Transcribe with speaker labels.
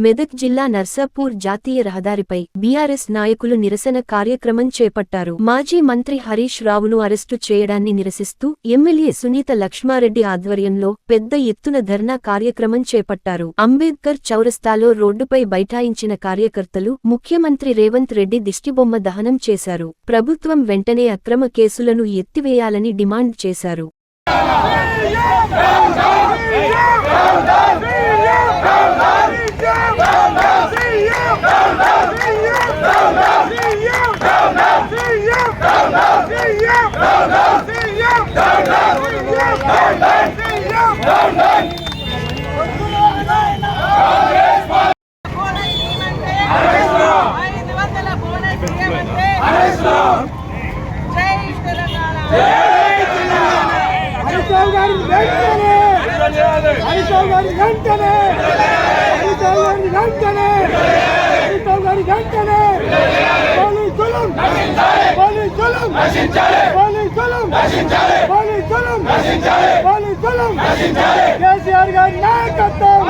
Speaker 1: మెదక్ జిల్లా నర్సాపూర్ జాతీయ రహదారిపై బీఆర్ఎస్ నాయకులు నిరసన కార్యక్రమం చేపట్టారు. మాజీ మంత్రి హరీష్ రావును అరెస్టు చేయడాన్ని నిరసిస్తూ ఎమ్మెల్యే సునీత లక్ష్మారెడ్డి ఆధ్వర్యంలో పెద్ద ఎత్తున ధర్నా కార్యక్రమం చేపట్టారు. అంబేద్కర్ చౌరస్తాలో రోడ్డుపై బైఠాయించిన కార్యకర్తలు ముఖ్యమంత్రి రేవంత్ రెడ్డి దిష్టిబొమ్మ దహనం చేశారు. ప్రభుత్వం వెంటనే అక్రమ కేసులను ఎత్తివేయాలని డిమాండ్ చేశారు.
Speaker 2: కేసీఆర్ గారి నాయకత్వం